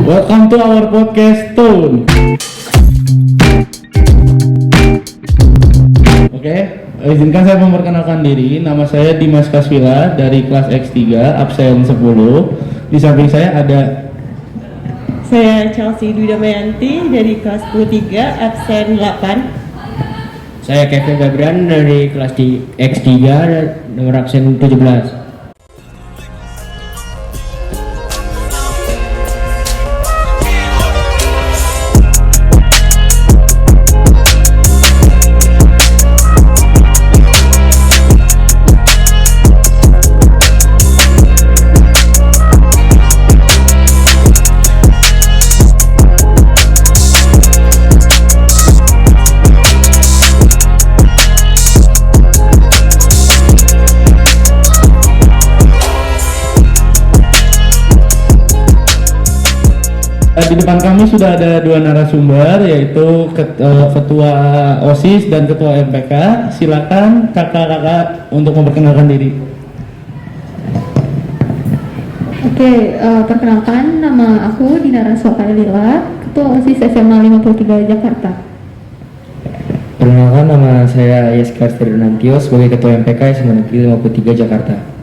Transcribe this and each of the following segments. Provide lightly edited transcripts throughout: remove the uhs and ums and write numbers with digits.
Welcome to our podcast Tone. Oke, izinkan saya memperkenalkan diri. Nama saya Dimas Kasvila dari kelas X3 absen 10. Di samping saya ada Chelsea Dwi Damayanti dari kelas 23 absen 8. Saya Kevin Gabrian dari kelas X3 nomor absen 17. Di depan kami sudah ada dua narasumber, yaitu Ketua OSIS dan Ketua MPK. Silakan kakak-kakak untuk memperkenalkan diri. Oke, perkenalkan, nama aku Dinara Sokailila, Ketua OSIS SMA 53 Jakarta. Perkenalkan, nama saya Yeska Stridonantio sebagai Ketua MPK SMA Negeri 53 Jakarta.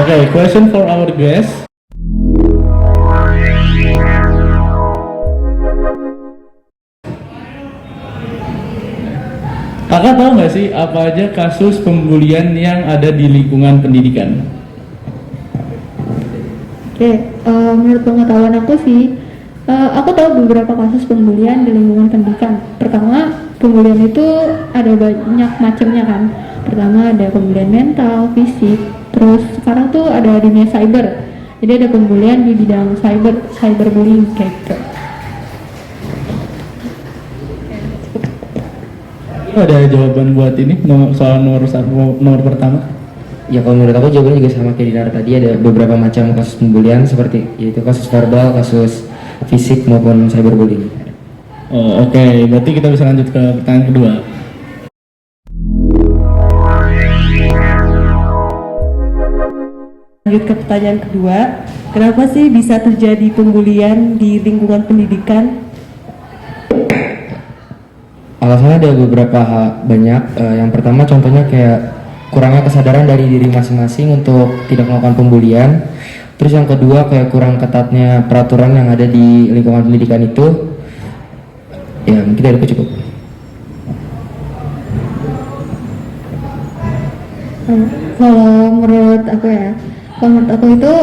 Okay, question for our guest. Kakak tahu nggak sih apa aja kasus pembulian yang ada di lingkungan pendidikan? Oke, menurut pengetahuan aku sih, aku tahu beberapa kasus pembulian di lingkungan pendidikan. Pertama, pembulian itu ada banyak macamnya kan. Pertama ada pembulian mental, fisik, terus sekarang tuh ada dunia cyber. Jadi ada pembulian di bidang cyberbullying kayak gitu. Ada jawaban buat ini soal nomor pertama? Ya, kalau menurut aku jawabannya juga sama kayak Dinara tadi, ada beberapa macam kasus pembulian seperti yaitu kasus verbal, kasus fisik maupun cyberbullying. Oh, oke. Berarti kita bisa lanjut ke pertanyaan kedua. Lanjut ke pertanyaan kedua, kenapa sih bisa terjadi pembulian di lingkungan pendidikan? Alasannya ada beberapa banyak. Yang pertama contohnya kayak kurangnya kesadaran dari diri masing-masing untuk tidak melakukan pembulian. Terus yang kedua kayak kurang ketatnya peraturan yang ada di lingkungan pendidikan itu. Ya, mungkin dari itu cukup. Kalau menurut aku itu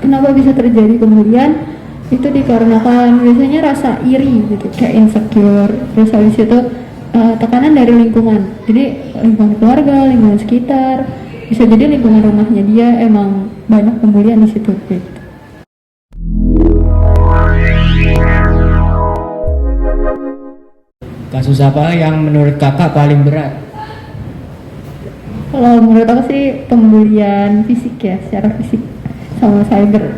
kenapa bisa terjadi pembulian itu dikarenakan biasanya rasa iri gitu, kayak insecure, terus habis itu tekanan dari lingkungan, jadi lingkungan keluarga, lingkungan sekitar, bisa jadi lingkungan rumahnya dia emang banyak pembulian di situ gitu. Kasus apa yang menurut kakak paling berat? Kalau menurut aku sih pembulian fisik ya, secara fisik sama cyber.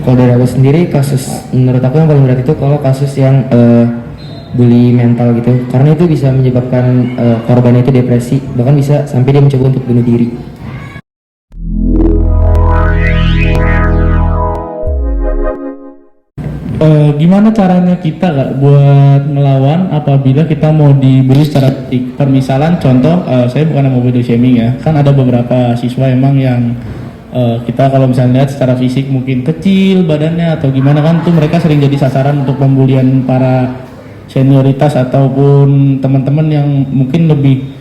Kalau dari aku sendiri, kasus menurut aku yang paling berat itu kalau kasus yang bully mental gitu, karena itu bisa menyebabkan korbannya itu depresi, bahkan bisa sampai dia mencoba untuk bunuh diri. Gimana caranya kita Kak buat melawan apabila kita mau dibully secara fisik? Permisalan contoh, saya bukan mau body shaming ya, kan ada beberapa siswa emang yang kita kalau misalnya lihat secara fisik mungkin kecil badannya atau gimana kan tuh mereka sering jadi sasaran untuk pembulian para senioritas ataupun teman-teman yang mungkin lebih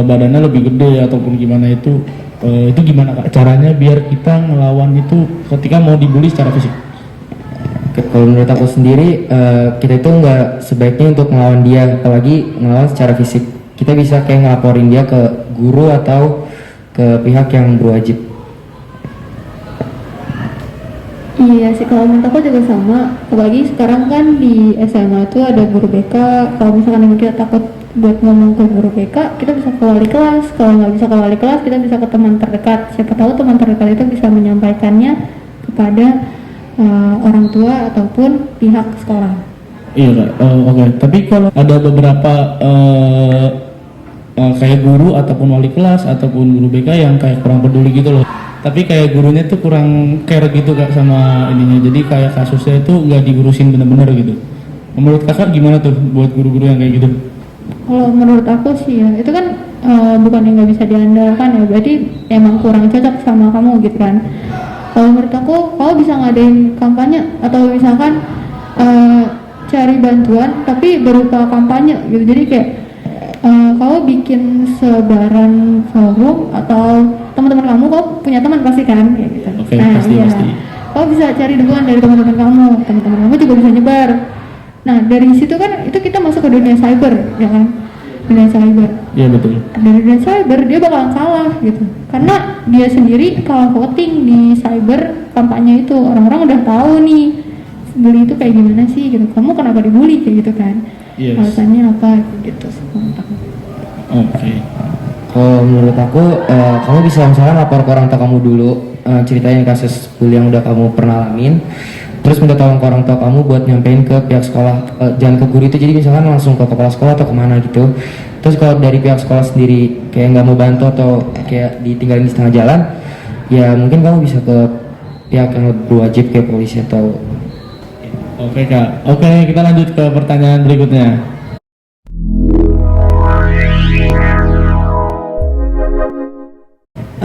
badannya lebih gede ataupun gimana itu gimana Kak caranya biar kita ngelawan itu ketika mau dibully secara fisik? Kalau menurut aku sendiri, kita itu nggak sebaiknya untuk melawan dia, apalagi melawan secara fisik. Kita bisa kayak ngelaporin dia ke guru atau ke pihak yang berwajib. Iya sih, kalau menurut aku juga sama. Apalagi sekarang kan di SMA itu ada guru BK. Kalau misalkan kita takut buat ngomong ke guru BK, kita bisa ke wali kelas. Kalau nggak bisa ke wali kelas, kita bisa ke teman terdekat. Siapa tahu teman terdekat itu bisa menyampaikannya kepada orang tua ataupun pihak sekolah. Iya Kak, oke. Tapi kalau ada beberapa kayak guru ataupun wali kelas ataupun guru BK yang kayak kurang peduli gitu loh. Tapi kayak gurunya tuh kurang care gitu Kak sama ininya. Jadi kayak kasusnya itu nggak diurusin bener-bener gitu. Menurut Kakak gimana tuh buat guru-guru yang kayak gitu? Kalau menurut aku sih ya, itu kan bukan yang nggak bisa diandalkan ya, berarti emang kurang cocok sama kamu gitu kan. Kalau menurut aku, kamu bisa ngadain kampanye atau misalkan cari bantuan tapi berupa kampanye gitu. Jadi kayak kamu bikin sebaran forum atau teman-teman kamu punya teman pasti kan kayak gitu. Oke, pasti. Kamu bisa cari dukungan dari teman-teman kamu juga bisa nyebar. Nah dari situ kan itu kita masuk ke dunia cyber ya kan, dunia cyber. Iya betul. Dari dunia cyber dia bakalan kalah gitu, karena dia sendiri kalah voting di cyber kampanye itu. Orang-orang udah tahu nih bully itu kayak gimana sih gitu, kamu kenapa dibully kayak gitu kan. Yes. Alasannya apa gitu sih menurut aku. Oke. Kalau menurut aku, kamu bisa misalnya lapor ke orang tua kamu dulu, ceritain kasus bully yang udah kamu pernah alamin, terus minta tolong ke orang tua kamu buat nyampein ke pihak sekolah, jangan ke guru itu, jadi misalkan langsung ke kepala sekolah atau kemana gitu. Terus kalau dari pihak sekolah sendiri kayak nggak mau bantu atau kayak ditinggalin di setengah jalan, ya mungkin kamu bisa ke pihak yang berwajib kayak polisi atau. Oke Kak. Oke, kita lanjut ke pertanyaan berikutnya.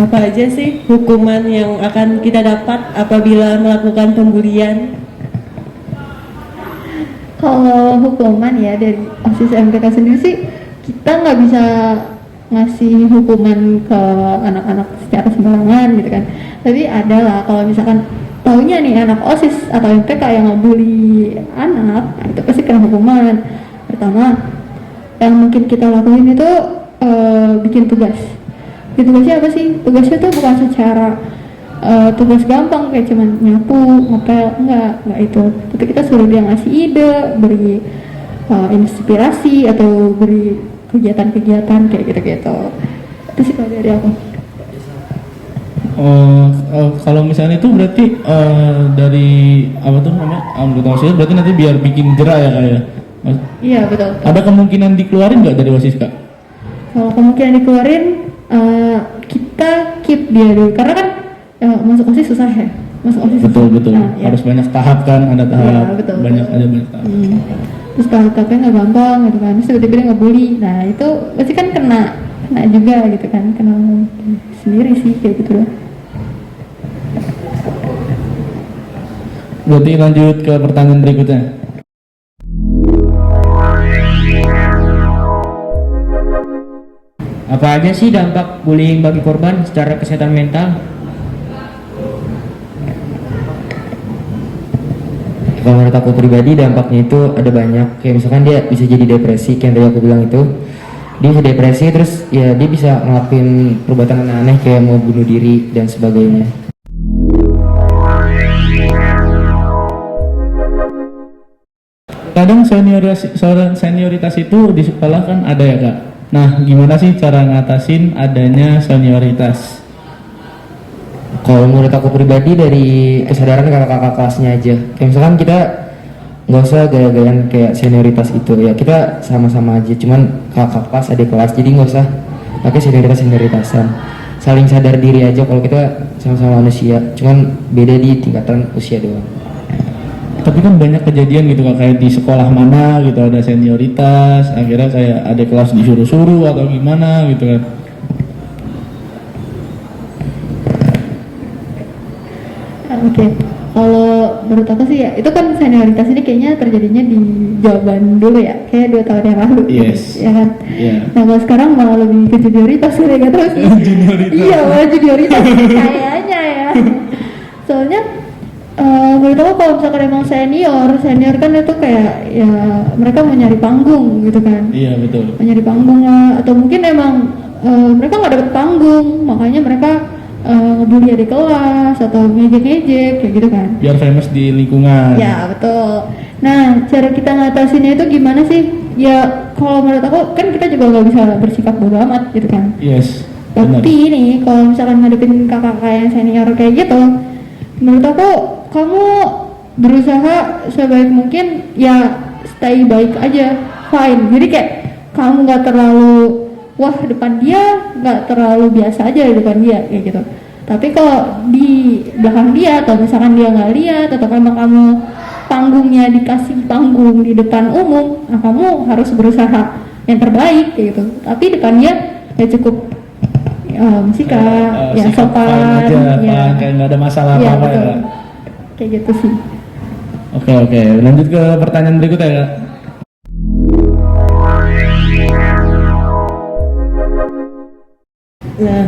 Apa aja sih hukuman yang akan kita dapat apabila melakukan pembulian? Kalau hukuman ya dari OSIS MTK sendiri sih, kita nggak bisa ngasih hukuman ke anak-anak secara sembarangan gitu kan. Tapi ada lah, kalau misalkan taunya nih anak OSIS atau MTK yang ngebully anak, nah itu pasti kena hukuman. Pertama, yang mungkin kita lakuin itu bikin tugas. Tugasnya apa sih? Tugasnya tuh bukan secara tugas gampang kayak cuman nyapu, ngepel, enggak itu. Tapi kita suruh dia ngasih ide, beri inspirasi atau beri kegiatan-kegiatan kayak gitu-gitu. Itu sih kalau dari aku. Kalau misalnya itu berarti dari apa tuh namanya anggota OSIS, berarti nanti biar bikin jerak ya Kak ya? Iya betul. Ada kemungkinan dikeluarin nggak dari OSIS Kak? Kalau kemungkinan dikeluarin, kita keep dia dulu karena kan masuk OSIS susah ya. Masuk OSIS Betul. Nah, ya. Harus banyak tahap kan, ada tahap Ya, betul. banyak tahap. Terus tahapnya nggak gampang gitu kan, terus tiba-tiba dia ngebully. Nah itu pasti kan kena juga gitu kan, kena sendiri sih kayak gitu loh. Berarti lanjut ke pertanyaan berikutnya. Apa aja sih dampak bullying bagi korban secara kesehatan mental? Kalau menurut aku pribadi dampaknya itu ada banyak, kayak misalkan dia bisa jadi depresi, kayak yang tadi aku bilang itu. Dia bisa depresi, terus ya dia bisa ngelakuin perbuatan aneh kayak mau bunuh diri dan sebagainya. Kadang senioritas itu di sekolah kan ada ya Kak. Nah, gimana sih cara ngatasin adanya senioritas? Kalau menurut aku pribadi dari kesadaran kakak-kakak kelasnya aja. Kayak misalkan kita nggak usah gaya-gayaan kayak senioritas itu ya, kita sama-sama aja. Cuman kakak kelas, adik kelas, jadi nggak usah pakai senioritasan. Saling sadar diri aja kalau kita sama-sama manusia. Cuman beda di tingkatan usia doang. Tapi kan banyak kejadian gitu Kak, kayak di sekolah mana gitu ada senioritas, akhirnya kayak ada kelas disuruh-suruh atau gimana gitu kan. Oke. Kalau menurut aku sih ya, itu kan senioritas ini kayaknya terjadinya di jawaban dulu ya, kayak 2 tahun yang lalu. Yes. Ya kan. Iya. Nah kalau sekarang malah lebih ke junioritas sih, nggak terus. Iya, malah junioritas kayaknya ya. Soalnya menurut aku kalau misalkan emang senior kan itu kayak ya mereka mau nyari panggung gitu kan. Iya betul. Mau nyari panggung lah, atau mungkin emang mereka nggak dapet panggung, makanya mereka ngebully adik kelas atau ngejek-ngejek kayak gitu kan. Biar famous di lingkungan. Ya betul. Nah cara kita ngatasinnya itu gimana sih? ya kalau menurut aku kan kita juga nggak bisa bersikap bodo amat gitu kan. Yes, benar. Tapi nih kalau misalkan ngadepin kakak-kakak yang senior kayak gitu, menurut aku kamu berusaha sebaik mungkin ya stay baik aja, fine. Jadi kayak kamu nggak terlalu wah depan dia, nggak terlalu biasa aja di depan dia kayak gitu. Tapi kalau di belakang dia atau misalkan dia nggak lihat atau emang kamu panggungnya dikasih panggung di depan umum, nah kamu harus berusaha yang terbaik kayak gitu. Tapi depan dia ya cukup sikap, ya sikap sopan, fine aja, ya, fine, kayak nggak ada masalah ya apa-apa betul. ya. Kayak gitu sih. Oke, lanjut ke pertanyaan berikutnya ya. Nah,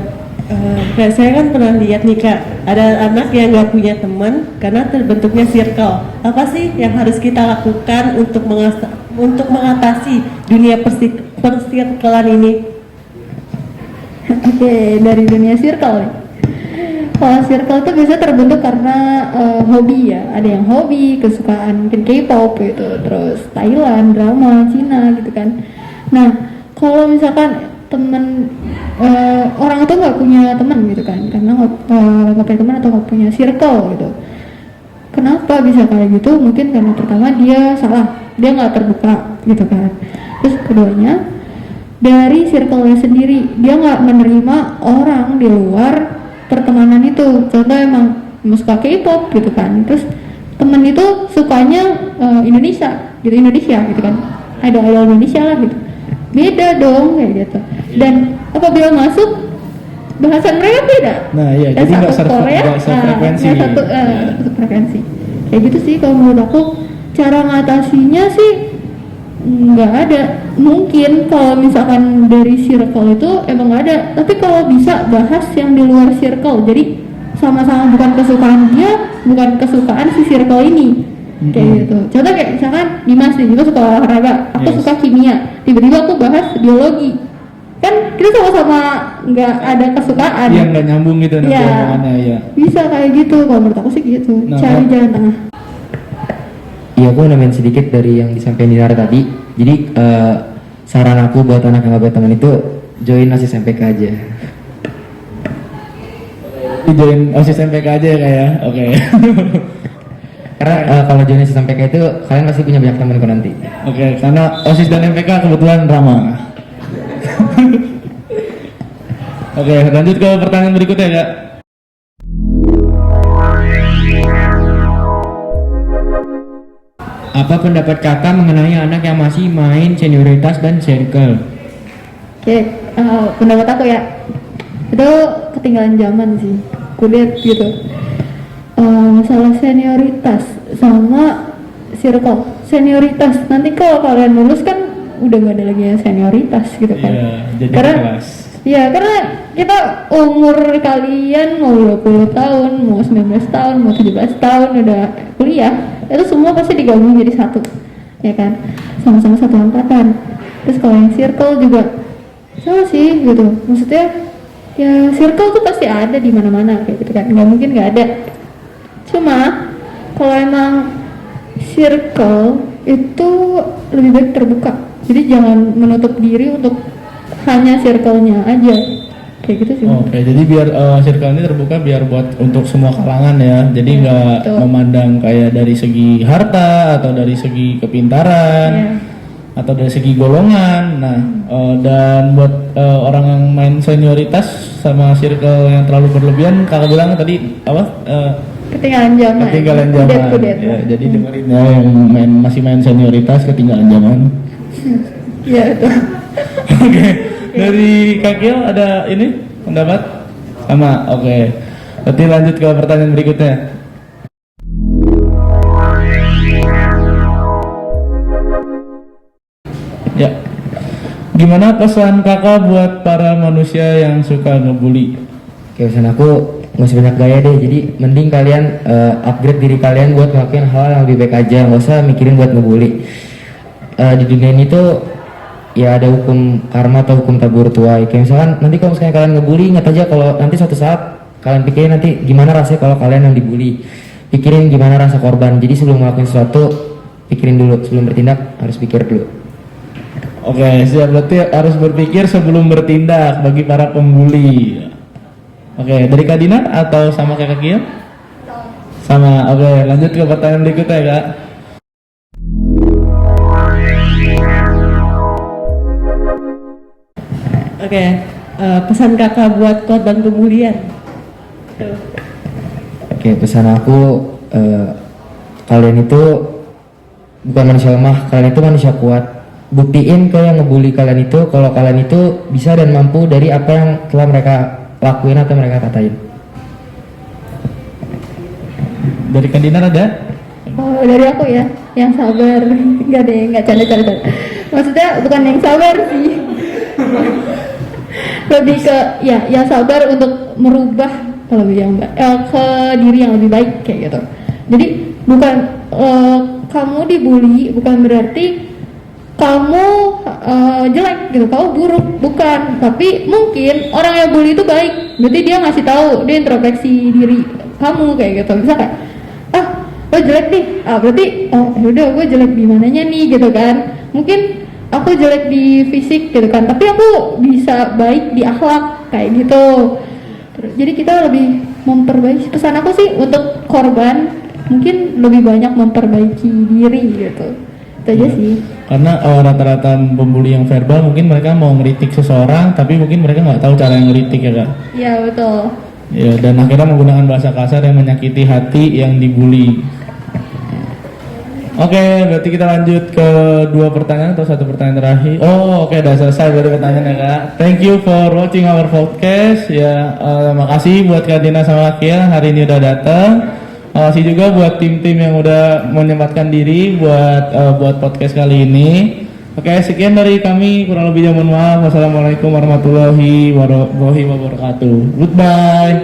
kayak saya kan pernah lihat nih Kak, ada anak yang nggak punya teman karena terbentuknya circle. Apa sih yang harus kita lakukan untuk mengatasi dunia persirkelan ini? Oke, dari dunia circle nih. Kalau circle itu biasa terbentuk karena hobi ya. Ada yang hobi, kesukaan mungkin K-pop gitu, terus Thailand, drama, Cina gitu kan. Nah, kalau misalkan temen orang itu nggak punya teman gitu kan, karena nggak punya teman atau nggak punya circle gitu. Kenapa bisa kayak gitu? Mungkin karena pertama dia salah, dia nggak terbuka gitu kan. Terus keduanya dari circle-nya sendiri, dia nggak menerima orang di luar pertemanan itu. Contoh emang suka K-pop gitu kan, terus temen itu sukanya Indonesia gitu kan, idol Indonesia lah gitu, beda dong kayak gitu. Dan apabila masuk bahasan mereka beda. Nah iya, Dan jadi nggak satu Korea, sefrekuensi. satu frekuensi. Kayak gitu sih kalau menurut aku. Cara ngatasinya sih nggak ada. Mungkin kalau misalkan dari circle itu emang nggak ada, tapi kalau bisa bahas yang di luar circle, jadi sama-sama bukan kesukaan dia, bukan kesukaan si circle ini. Kayak gitu. Contoh kayak misalkan Dimas nih, Dimas suka olahraga, aku Yes. suka kimia, tiba-tiba aku bahas biologi, kan kita sama-sama nggak ada kesukaan. Iya, nggak nyambung gitu nanti Iya. omongannya ya. Bisa kayak gitu, kalau menurut aku sih gitu. Nah, Cari jalan tengah. Iya, aku nambahin sedikit dari yang disampaikan Dinara tadi. Jadi saran aku buat anak yang gak punya teman itu join OSIS MPK aja. Join OSIS MPK aja ya kayak. Oke. Karena kalau join OSIS MPK itu kalian pasti punya banyak teman kok nanti. Oke, karena OSIS dan MPK kebetulan ramah. Oke, lanjut ke pertanyaan berikutnya ya. Apa pendapat kakak mengenai anak yang masih main senioritas dan circle? Oke, pendapat aku ya, itu ketinggalan zaman sih, kulihat gitu. Masalah senioritas sama circle. Senioritas, nanti kalau kalian lulus kan udah gak ada lagi yang senioritas gitu kan. Iya, jadi Karena kelas. ya karena kita umur kalian mau 20 tahun, mau 19 tahun, mau 17 tahun udah kuliah, itu semua pasti digabung jadi satu, ya kan, sama-sama satu angkatan. Terus kalau yang circle juga sama sih gitu, maksudnya ya circle tuh pasti ada di mana-mana kayak gitu kan, nggak mungkin nggak ada. Cuma kalau emang circle itu lebih baik terbuka, jadi jangan menutup diri untuk hanya circle-nya aja kayak gitu sih. Oke, jadi biar circle ini terbuka biar buat untuk semua kalangan ya. Jadi nggak betul. memandang kayak dari segi harta atau dari segi kepintaran Ya. atau dari segi golongan. Nah, dan buat orang yang main senioritas sama circle yang terlalu berlebihan, kakak bilang tadi apa? Ketinggalan zaman. Ketinggalan zaman. Kudet. Ya, jadi dengerin ya yang masih main senioritas ketinggalan zaman. Ya itu. Oke, dari Kak Kiel ada ini pendapat? Sama, oke. Berarti lanjut ke pertanyaan berikutnya. Ya, gimana pesan kakak buat para manusia yang suka ngebully? Oke, pesan aku nggak usah banyak gaya deh. Jadi mending kalian upgrade diri kalian buat ngelakuin hal yang lebih baik aja. Nggak usah mikirin buat ngebully. Di dunia ini tuh ya ada hukum karma atau hukum tabur tuai. Kayak misalkan nanti kalau misalnya kalian ngebully, ingat aja kalau nanti suatu saat kalian pikirin nanti gimana rasanya kalau kalian yang dibully. Pikirin gimana rasa korban. Jadi sebelum ngelakuin sesuatu, pikirin dulu. Sebelum bertindak harus pikir dulu. Oke, siap. Berarti harus berpikir sebelum bertindak bagi para pembuli. Oke, dari Kak Dinar atau sama kayak Kak Kia? Sama. Oke, lanjut ke pertanyaan berikutnya, Kak. Oke, pesan kakak buat korban pembulian. Tuh. Oke, pesan aku kalian itu bukan manusia lemah, kalian itu manusia kuat. Buktiin ke yang ngebully kalian itu kalau kalian itu bisa dan mampu dari apa yang telah mereka lakuin atau mereka katain. Dari Kak Dinar ada? Oh, dari aku ya, yang sabar. Enggak deh, enggak canda-canda. Maksudnya bukan yang sabar sih. Lebih ke ya, yang sabar untuk merubah ke diri yang lebih baik kayak gitu. Jadi bukan kamu dibully bukan berarti kamu jelek gitu, kamu buruk, bukan. Tapi mungkin orang yang bully itu baik, berarti dia ngasih tahu, dia introspeksi diri kamu kayak gitu. Bisa kayak lo jelek nih, berarti yaudah gue jelek di mananya nih gitu kan. Mungkin aku jelek di fisik gitu kan, tapi aku bisa baik di akhlak kayak gitu. Jadi kita lebih memperbaiki. Pesan aku sih untuk korban mungkin lebih banyak memperbaiki diri gitu. Itu aja sih. Karena rata-rata pembuli yang verbal mungkin mereka mau ngeritik seseorang, tapi mungkin mereka nggak tahu cara yang ngeritik ya, Kak. Iya betul. Ya, dan akhirnya menggunakan bahasa kasar yang menyakiti hati yang dibully. Oke, berarti kita lanjut ke 2 pertanyaan atau 1 pertanyaan terakhir. Oh, oke, udah selesai berarti pertanyaannya, Kak. Thank you for watching our podcast. Ya, makasih buat Kak Dina sama Kak Kia hari ini udah datang. Makasih juga buat tim-tim yang udah menyempatkan diri buat podcast kali ini. Oke, sekian dari kami, kurang lebihnya mohon maaf. Wassalamualaikum warahmatullahi wabarakatuh. Goodbye.